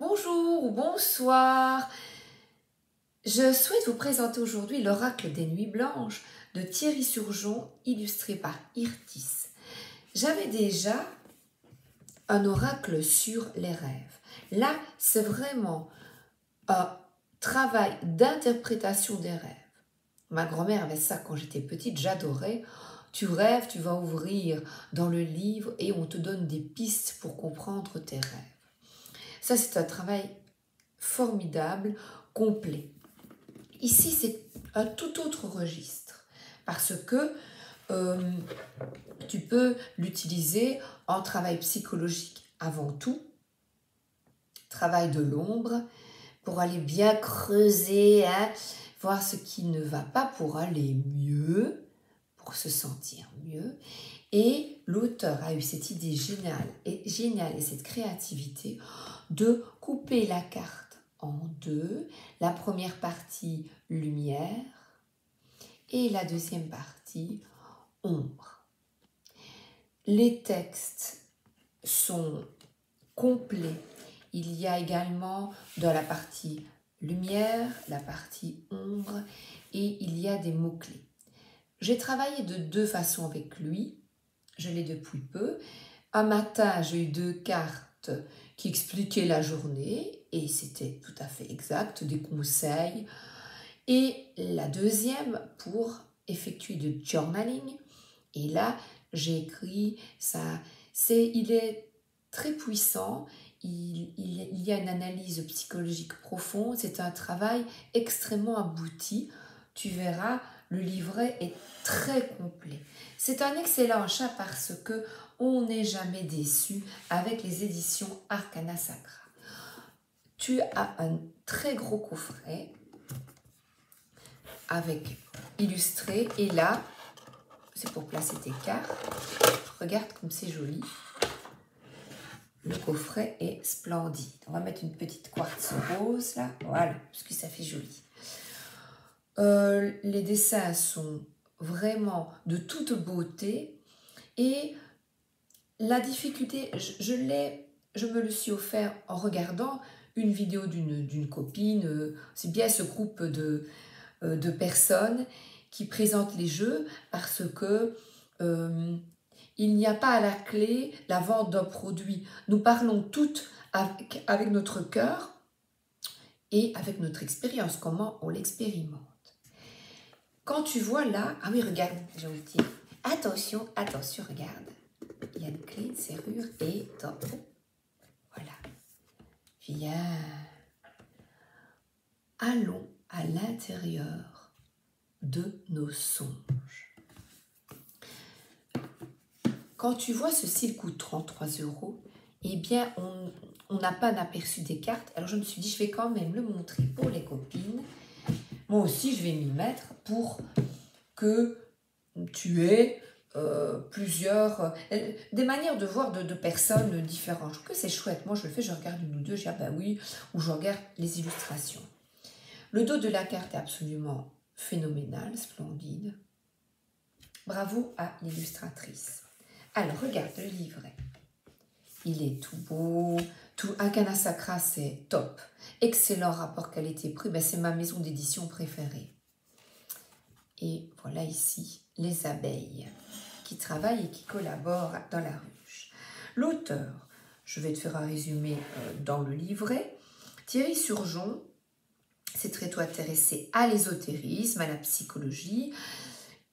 Bonjour ou bonsoir. Je souhaite vous présenter aujourd'hui l'oracle des nuits blanches de Thierry Surgeon, illustré par Irtis. J'avais déjà un oracle sur les rêves. Là, c'est vraiment un travail d'interprétation des rêves. Ma grand-mère avait ça quand j'étais petite, j'adorais. Tu rêves, tu vas ouvrir dans le livre et on te donne des pistes pour comprendre tes rêves. Ça, c'est un travail formidable, complet. Ici, c'est un tout autre registre parce que tu peux l'utiliser en travail psychologique avant tout, travail de l'ombre, pour aller bien creuser, voir ce qui ne va pas pour aller mieux, pour se sentir mieux. Et l'auteur a eu cette idée géniale et cette créativité de couper la carte en deux. La première partie lumière et la deuxième partie ombre. Les textes sont complets. Il y a également dans la partie lumière, la partie ombre et il y a des mots-clés. J'ai travaillé de deux façons avec lui. Je l'ai depuis peu. Un matin, j'ai eu deux cartes qui expliquaient la journée et c'était tout à fait exact, des conseils. Et la deuxième pour effectuer du journaling. Et là, j'ai écrit ça. Il est très puissant. Il y a une analyse psychologique profonde. C'est un travail extrêmement abouti. Tu verras, le livret est très complet. C'est un excellent achat parce que on n'est jamais déçu avec les éditions Arcana Sacra. Tu as un très gros coffret avec illustré et là, c'est pour placer tes cartes. Regarde comme c'est joli. Le coffret est splendide. On va mettre une petite quartz rose là, voilà, parce que ça fait joli. Les dessins sont vraiment de toute beauté et la difficulté, je me le suis offert en regardant une vidéo d'une copine. C'est bien ce groupe de personnes qui présentent les jeux parce que il n'y a pas à la clé la vente d'un produit. Nous parlons toutes avec notre cœur et avec notre expérience, comment on l'expérimente. Quand tu vois là, ah oui, regarde, j'ai envie de dire, attention, attention, regarde. Il y a une clé, une serrure et top. Voilà. Viens. Allons à l'intérieur de nos songes. Quand tu vois ceci, il coûte 33 €, eh bien, on n'a pas un aperçu des cartes. Alors, je me suis dit, je vais quand même le montrer pour les copines. Moi aussi, je vais m'y mettre pour que tu aies des manières de voir de personnes différentes. Je trouve que c'est chouette. Moi, je le fais, je regarde une ou deux, je dis, ah ben oui, ou je regarde les illustrations. Le dos de la carte est absolument phénoménal, splendide. Bravo à l'illustratrice. Alors, regarde le livret. Il est tout beau. Tout Arcana Sacra, c'est top. Excellent rapport qualité-prix. Ben, c'est ma maison d'édition préférée. Et voilà ici les abeilles qui travaillent et qui collaborent dans la ruche. L'auteur, je vais te faire un résumé dans le livret. Thierry Surgeon s'est très tôt intéressé à l'ésotérisme, à la psychologie,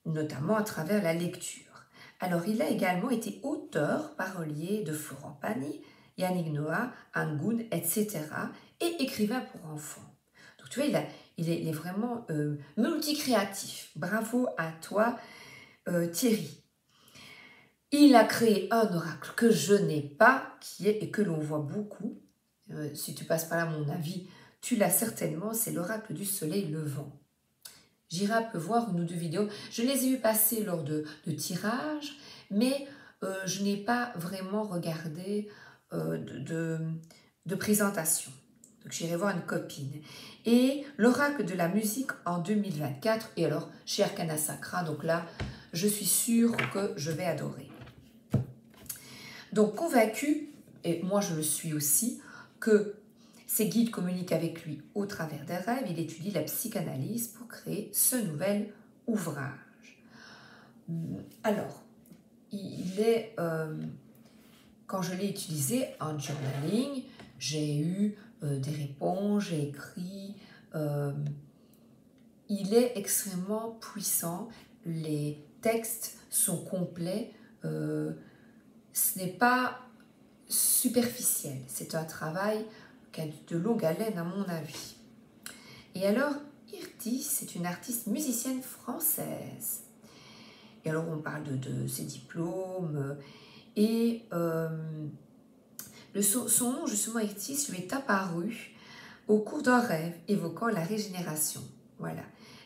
notamment à travers la lecture. Alors, il a également été auteur, parolier de Florent Pagny, Yannick Noah, Angoun, etc. et écrivain pour enfants. Donc, tu vois, il est vraiment multicréatif. Bravo à toi, Thierry. Il a créé un oracle que je n'ai pas, et que l'on voit beaucoup. Si tu passes par là, à mon avis, tu l'as certainement, c'est l'oracle du soleil levant. J'irai un peu voir une ou deux vidéos. Je les ai vues passer lors de tirages, mais je n'ai pas vraiment regardé de présentation. Donc j'irai voir une copine. Et l'oracle de la musique en 2024, et alors chez Arcana Sacra, donc là, je suis sûre que je vais adorer. Donc convaincue, et moi je le suis aussi, que Ses guides communiquent avec lui au travers des rêves. Il étudie la psychanalyse pour créer ce nouvel ouvrage. Alors, il est, quand je l'ai utilisé en journaling, j'ai eu des réponses, j'ai écrit. Il est extrêmement puissant. Les textes sont complets. Ce n'est pas superficiel. C'est un travail qui a de longue haleine à mon avis. Et alors, Irti, c'est une artiste musicienne française. Et alors, on parle de ses diplômes. Et son nom, justement, Irti, lui est apparu au cours d'un rêve évoquant la régénération. Voilà.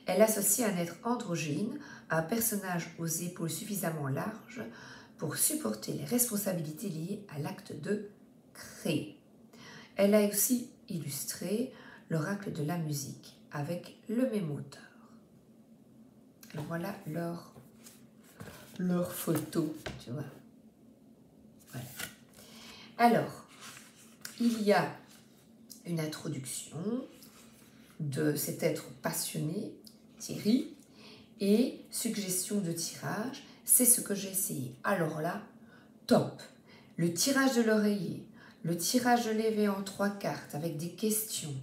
Elle associe un être androgyne à un personnage aux épaules suffisamment larges pour supporter les responsabilités liées à l'acte de créer. Elle a aussi illustré l'oracle de la musique avec le même auteur. Alors voilà leur photo, tu vois. Voilà. Alors, il y a une introduction de cet être passionné, Thierry, et suggestion de tirage, c'est ce que j'ai essayé. Alors là, top. Le tirage de l'oreiller, le tirage de l'éveil en 3 cartes avec des questions.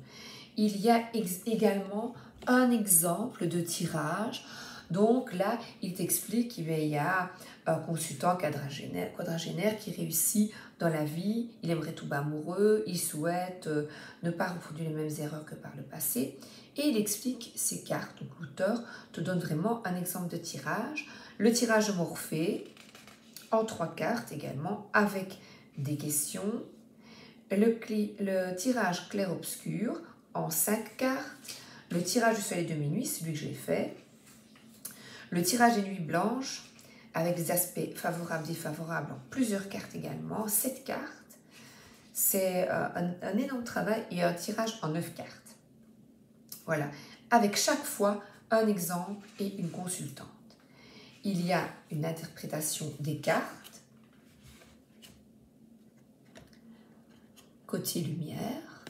Il y a également un exemple de tirage. Donc là, il t'explique qu'il y a un consultant quadragénaire qui réussit dans la vie, il aimerait tomber amoureux, il souhaite ne pas reproduire les mêmes erreurs que par le passé. Et il explique ces cartes. Donc l'auteur te donne vraiment un exemple de tirage. Le tirage de Morphée, en 3 cartes également, avec des questions. Le tirage clair-obscur, en 5 cartes. Le tirage du soleil de minuit, celui que j'ai fait. Le tirage des nuits blanches, avec des aspects favorables, défavorables, en plusieurs cartes également, 7 cartes. C'est un énorme travail et un tirage en 9 cartes. Voilà, avec chaque fois un exemple et une consultante. Il y a une interprétation des cartes, côté lumière,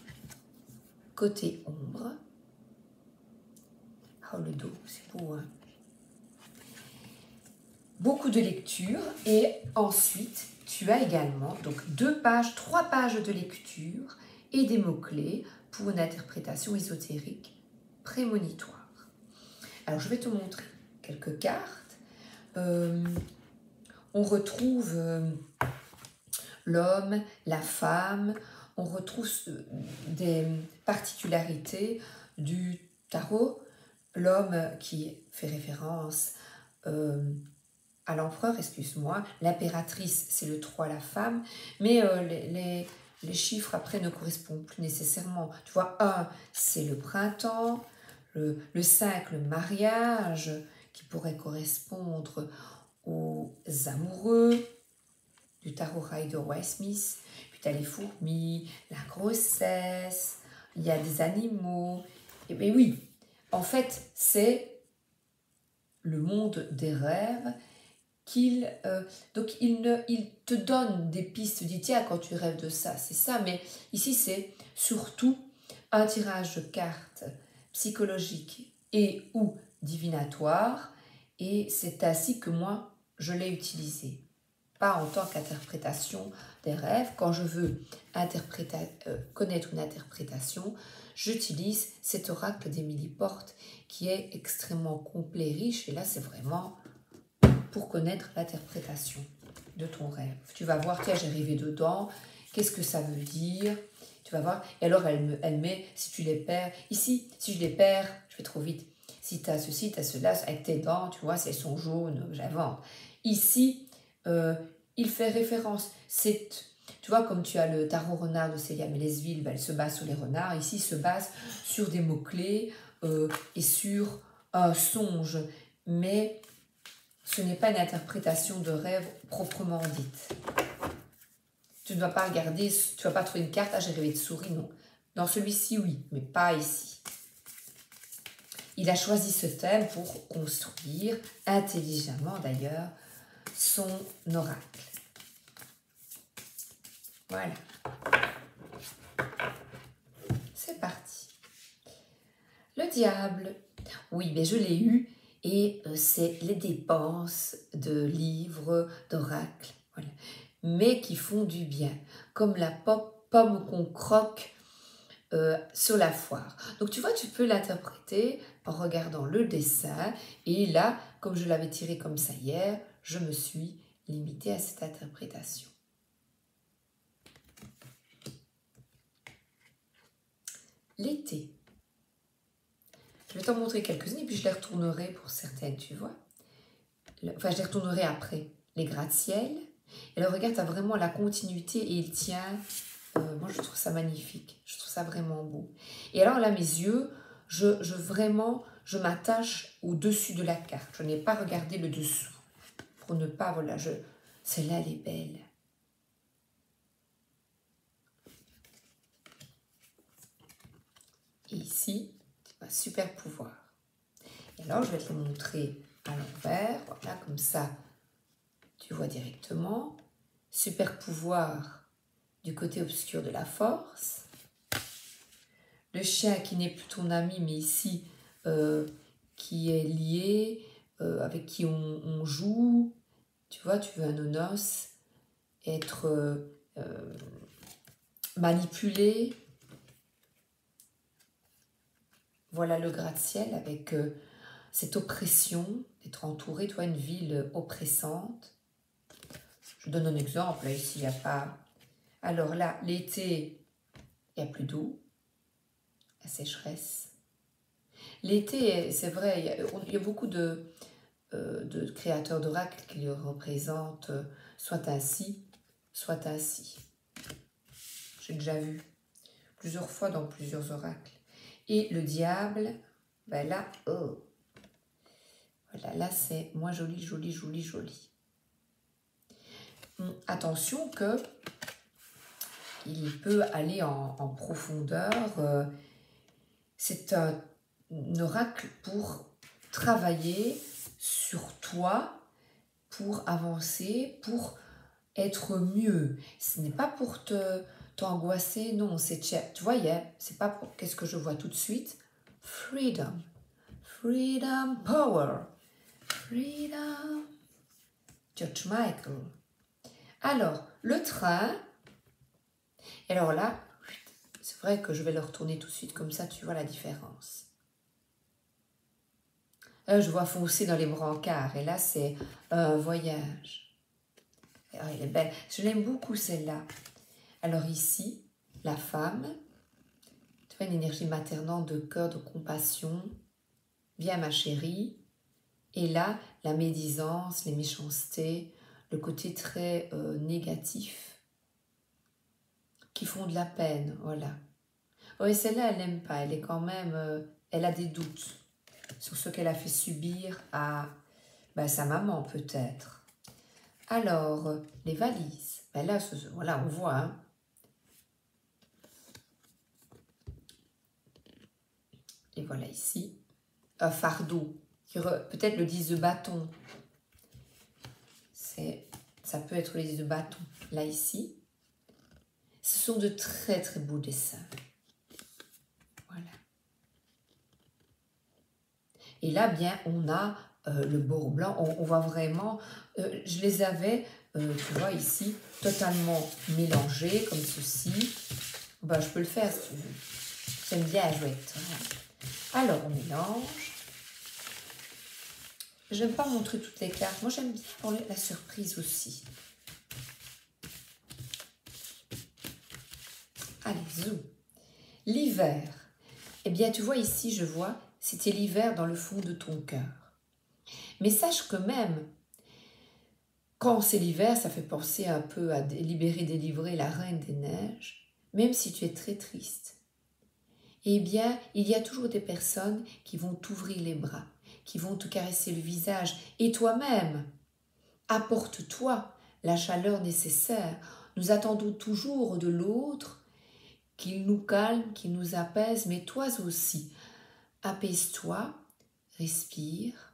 côté ombre. Oh, le dos, c'est beau, hein? Beaucoup de lecture et ensuite tu as également donc 3 pages de lecture et des mots-clés pour une interprétation ésotérique prémonitoire. Alors je vais te montrer quelques cartes. On retrouve l'homme, la femme, on retrouve des particularités du tarot. L'homme qui fait référence à l'empereur, excuse-moi, l'impératrice, c'est le 3, la femme, mais les chiffres après ne correspondent plus nécessairement. Tu vois, 1, c'est le printemps, le 5, le mariage, qui pourrait correspondre aux amoureux, du tarot Rider-Waite-Smith, puis tu as les fourmis, la grossesse, il y a des animaux, et bien oui, en fait, c'est le monde des rêves. Donc il te donne des pistes, dit tiens quand tu rêves de ça, c'est ça, mais ici c'est surtout un tirage de cartes psychologique et ou divinatoire, et c'est ainsi que moi je l'ai utilisé, pas en tant qu'interprétation des rêves. Quand je veux connaître une interprétation, j'utilise cet oracle d'Émilie Porte qui est extrêmement complet, riche, et là c'est vraiment pour connaître l'interprétation de ton rêve. Tu vas voir, tiens, j'ai rêvé dedans, qu'est-ce que ça veut dire? Tu vas voir, et alors elle met, si tu les perds, ici, si je les perds, je vais trop vite, si tu as ceci, tu as cela, avec tes dents, tu vois, elles sont jaunes, j'invente. Ici, il fait référence, tu vois, comme tu as le tarot renard de Célia Mélesville, ben, elle se base sur les renards, ici, il se base sur des mots-clés et sur un songe, mais ce n'est pas une interprétation de rêve proprement dite. Tu ne dois pas regarder, tu ne vas pas trouver une carte, ah j'ai rêvé de souris, non. Dans celui-ci, oui, mais pas ici. Il a choisi ce thème pour construire, intelligemment d'ailleurs, son oracle. Voilà. diable. Oui, mais je l'ai eu et c'est les dépenses de livres, d'oracles, voilà. Mais qui font du bien, comme la pomme qu'on croque sur la foire. Donc tu vois, tu peux l'interpréter en regardant le dessin et là, comme je l'avais tiré comme ça hier, je me suis limitée à cette interprétation. L'été. Je vais t'en montrer quelques-unes et puis je les retournerai pour certaines, tu vois. Enfin, je les retournerai après. Les gratte-ciel. Et là, regarde, tu as vraiment la continuité et il tient. Moi, je trouve ça magnifique. Je trouve ça vraiment beau. Et alors là, mes yeux, je m'attache au-dessus de la carte. Je n'ai pas regardé le dessous. Pour ne pas, voilà, celle-là, elle est belle. Et ici, un super pouvoir. Et alors, je vais te le montrer à l'envers. Voilà, comme ça, tu vois directement. Super pouvoir du côté obscur de la force. Le chien qui n'est plus ton ami, mais ici, qui est lié, avec qui on joue. Tu vois, tu veux un nonos, être manipulé. Voilà le gratte-ciel avec cette oppression, d'être entouré, toi, une ville oppressante. Je donne un exemple, là, ici, il n'y a pas... Alors là, l'été, il n'y a plus d'eau, la sécheresse. L'été, c'est vrai, il y a beaucoup de créateurs d'oracles qui le représentent soit ainsi, soit ainsi. J'ai déjà vu plusieurs fois dans plusieurs oracles. Et le diable, ben là, oh, voilà, là c'est moins joli, joli, joli, joli. Attention que il peut aller en profondeur. C'est un oracle pour travailler sur toi, pour avancer, pour être mieux. Ce n'est pas pour t'angoisser, non, c'est tu vois, c'est pas pour, qu'est-ce que je vois tout de suite? Freedom, freedom, power, freedom. George Michael. Alors, le train, et alors là, c'est vrai que je vais le retourner tout de suite, comme ça tu vois la différence. Là, je vois foncer dans les brancards, et là c'est un voyage. Oh, elle est belle, je l'aime beaucoup celle-là. Alors ici, la femme, tu vois, une énergie maternante de cœur, de compassion. Viens ma chérie. Et là, la médisance, les méchancetés, le côté très négatif, qui font de la peine, voilà. Oui, celle-là, elle n'aime pas, elle est quand même, elle a des doutes sur ce qu'elle a fait subir à sa maman peut-être. Alors, les valises, là, voilà, on voit, hein. Et voilà ici, un fardeau, peut-être le 10 de bâton. Ça peut être le 10 de bâton. Là, ici, ce sont de très, très beaux dessins. Voilà. Et là, bien, on a le bord blanc. On voit vraiment... je les avais, tu vois, ici, totalement mélangés, comme ceci. Ben, je peux le faire, si tu veux. J'aime bien jouer. Alors, on mélange. Je n'aime pas montrer toutes les cartes. Moi, j'aime bien pour la surprise aussi. Allez, zoom. L'hiver. Eh bien, tu vois ici, je vois, c'était l'hiver dans le fond de ton cœur. Mais sache que même, quand c'est l'hiver, ça fait penser un peu à libérer, délivrer la Reine des Neiges, même si tu es très triste. Eh bien, il y a toujours des personnes qui vont t'ouvrir les bras, qui vont te caresser le visage. Et toi-même, apporte-toi la chaleur nécessaire. Nous attendons toujours de l'autre qu'il nous calme, qu'il nous apaise, mais toi aussi, apaise-toi, respire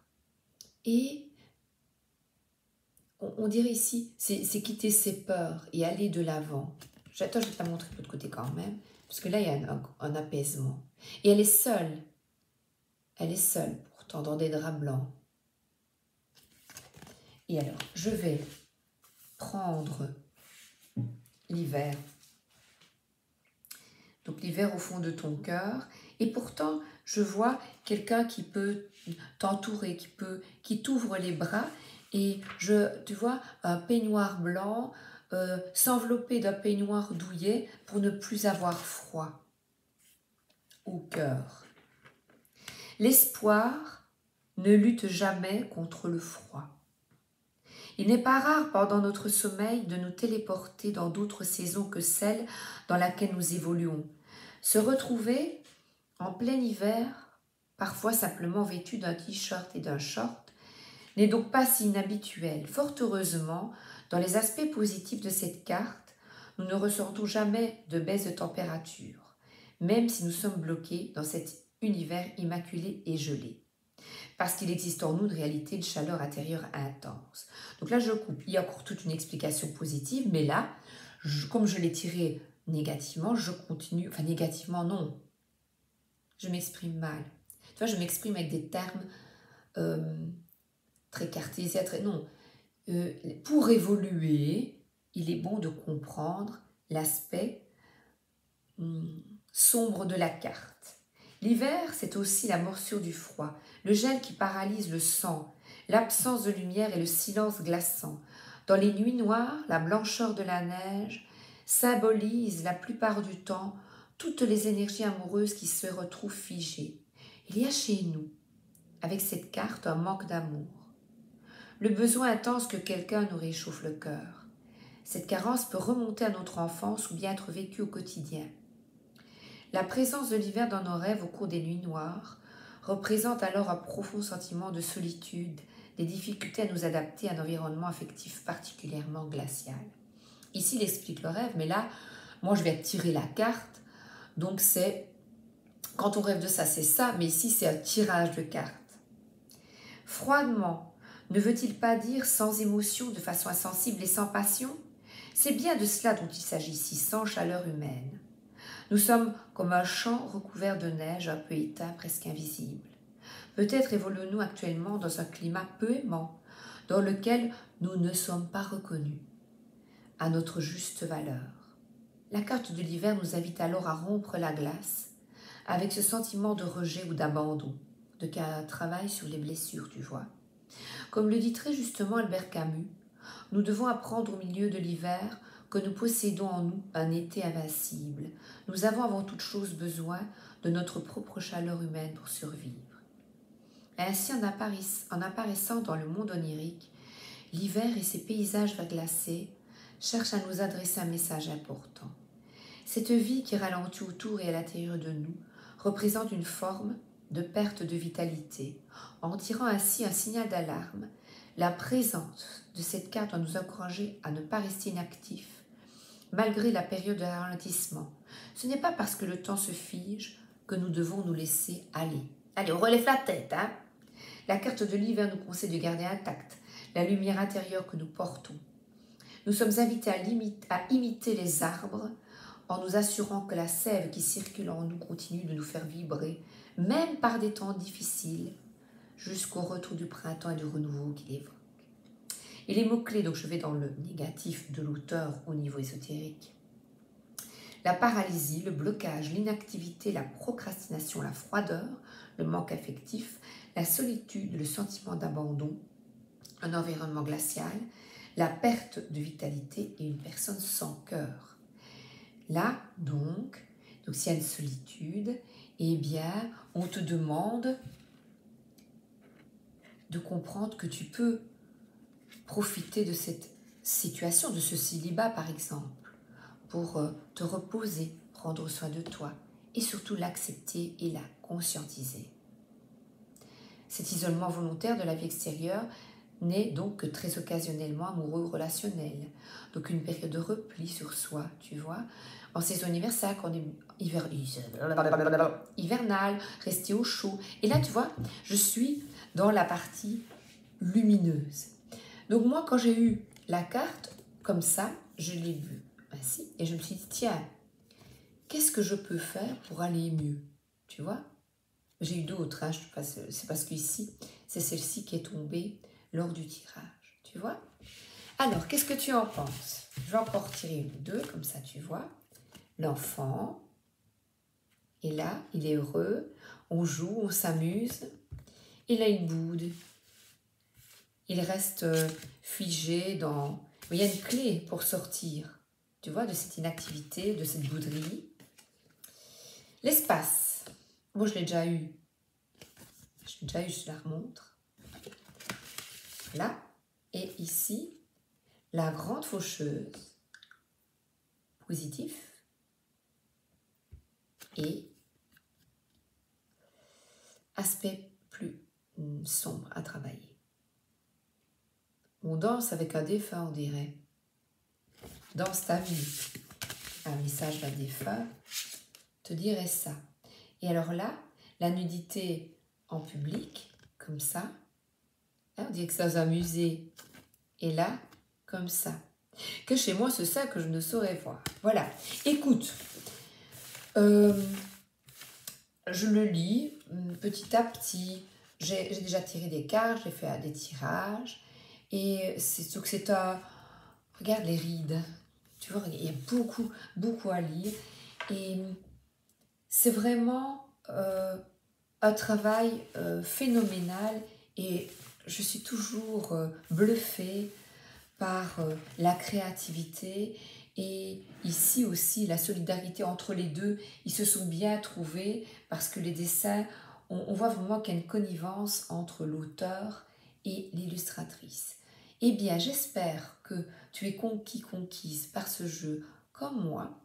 et on dirait ici, c'est quitter ses peurs et aller de l'avant. Attends, je vais te la montrer de l'autre côté quand même, parce que là, il y a un apaisement. Et elle est seule. Elle est seule, pourtant dans des draps blancs. Et alors, je vais prendre l'hiver. Donc l'hiver au fond de ton cœur. Et pourtant, je vois quelqu'un qui peut t'entourer, qui t'ouvre les bras. Et tu vois, un peignoir blanc, s'envelopper d'un peignoir douillet pour ne plus avoir froid au cœur. L'espoir ne lutte jamais contre le froid. Il n'est pas rare pendant notre sommeil de nous téléporter dans d'autres saisons que celle dans laquelle nous évoluons. Se retrouver en plein hiver, parfois simplement vêtu d'un t-shirt et d'un short, n'est donc pas si inhabituel. Fort heureusement, dans les aspects positifs de cette carte, nous ne ressentons jamais de baisse de température, même si nous sommes bloqués dans cet univers immaculé et gelé. Parce qu'il existe en nous une réalité de chaleur intérieure intense. Donc là, je coupe. Il y a encore toute une explication positive, mais là, comme je l'ai tiré négativement, je continue. Enfin, négativement, non. Je m'exprime mal. Tu vois, je m'exprime avec des termes très cartésiens, très... Non. Pour évoluer, il est bon de comprendre l'aspect sombre de la carte. L'hiver, c'est aussi la morsure du froid, le gel qui paralyse le sang, l'absence de lumière et le silence glaçant. Dans les nuits noires, la blancheur de la neige symbolise la plupart du temps toutes les énergies amoureuses qui se retrouvent figées. Il y a chez nous, avec cette carte, un manque d'amour. Le besoin intense que quelqu'un nous réchauffe le cœur. Cette carence peut remonter à notre enfance ou bien être vécue au quotidien. La présence de l'hiver dans nos rêves au cours des nuits noires représente alors un profond sentiment de solitude, des difficultés à nous adapter à un environnement affectif particulièrement glacial. Ici, il explique le rêve, mais là, moi, je vais tirer la carte. Donc, c'est, quand on rêve de ça, c'est ça, mais ici, c'est un tirage de cartes. Froidement, ne veut-il pas dire sans émotion, de façon insensible et sans passion? C'est bien de cela dont il s'agit ici, sans chaleur humaine. Nous sommes comme un champ recouvert de neige, un peu éteint, presque invisible. Peut-être évoluons-nous actuellement dans un climat peu aimant, dans lequel nous ne sommes pas reconnus à notre juste valeur. La carte de l'hiver nous invite alors à rompre la glace avec ce sentiment de rejet ou d'abandon, de qu'un travail sur les blessures, tu vois. Comme le dit très justement Albert Camus, nous devons apprendre au milieu de l'hiver que nous possédons en nous un été invincible. Nous avons avant toute chose besoin de notre propre chaleur humaine pour survivre. Ainsi, en apparaissant dans le monde onirique, l'hiver et ses paysages verglacés cherchent à nous adresser un message important. Cette vie qui ralentit autour et à l'intérieur de nous représente une forme de perte de vitalité. En tirant ainsi un signal d'alarme, la présence de cette carte doit nous encourager à ne pas rester inactifs, malgré la période de ralentissement. Ce n'est pas parce que le temps se fige que nous devons nous laisser aller. Allez, on relève la tête, hein? La carte de l'hiver nous conseille de garder intacte la lumière intérieure que nous portons. Nous sommes invités à imiter les arbres en nous assurant que la sève qui circule en nous continue de nous faire vibrer, même par des temps difficiles, jusqu'au retour du printemps et du renouveau qu'il évoque. Et les mots-clés, donc je vais dans le négatif de l'auteur au niveau ésotérique. La paralysie, le blocage, l'inactivité, la procrastination, la froideur, le manque affectif, la solitude, le sentiment d'abandon, un environnement glacial, la perte de vitalité et une personne sans cœur. Là, donc s'il y a une solitude, eh bien, on te demande de comprendre que tu peux profiter de cette situation, de ce célibat par exemple, pour te reposer, prendre soin de toi et surtout l'accepter et la conscientiser. Cet isolement volontaire de la vie extérieure n'est donc que très occasionnellement amoureux ou relationnel. Donc une période de repli sur soi, tu vois. En saison universelle, quand on est hivernale, rester au chaud. Et là, tu vois, je suis dans la partie lumineuse. Donc moi, quand j'ai eu la carte, comme ça, je l'ai vue ainsi. Et je me suis dit, tiens, qu'est-ce que je peux faire pour aller mieux? Tu vois? J'ai eu d'autres, hein, c'est parce qu'ici, c'est celle-ci qui est tombée lors du tirage. Tu vois? Alors, qu'est-ce que tu en penses? Je vais encore tirer une ou deux, comme ça tu vois. L'enfant, et là, il est heureux, on joue, on s'amuse. Il a une boude. Il reste figé dans... Il y a une clé pour sortir, tu vois, de cette inactivité, de cette bouderie. L'espace. Moi, je l'ai déjà eu. Je la remontre. Là. Et ici, la grande faucheuse. Positif. Et aspect plus sombre à travailler. On danse avec un défunt, on dirait. Danse ta vie. Un message d'un défunt te dirait ça. Et alors là, la nudité en public, comme ça, hein, on dirait que c'est dans un musée. Et là, comme ça. Que chez moi, c'est ça que je ne saurais voir. Voilà. Écoute, je le lis petit à petit. J'ai déjà tiré des cartes, j'ai fait des tirages. Et c'est un... Regarde les rides. Tu vois, il y a beaucoup à lire. Et c'est vraiment un travail phénoménal. Et je suis toujours bluffée par la créativité. Et ici aussi, la solidarité entre les deux. Ils se sont bien trouvés parce que les dessins, on voit vraiment qu'il y a une connivence entre l'auteur et l'illustratrice. Eh bien, j'espère que tu es conquise par ce jeu comme moi.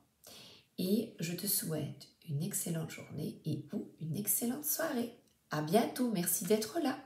Et je te souhaite une excellente journée et ou une excellente soirée. À bientôt, merci d'être là.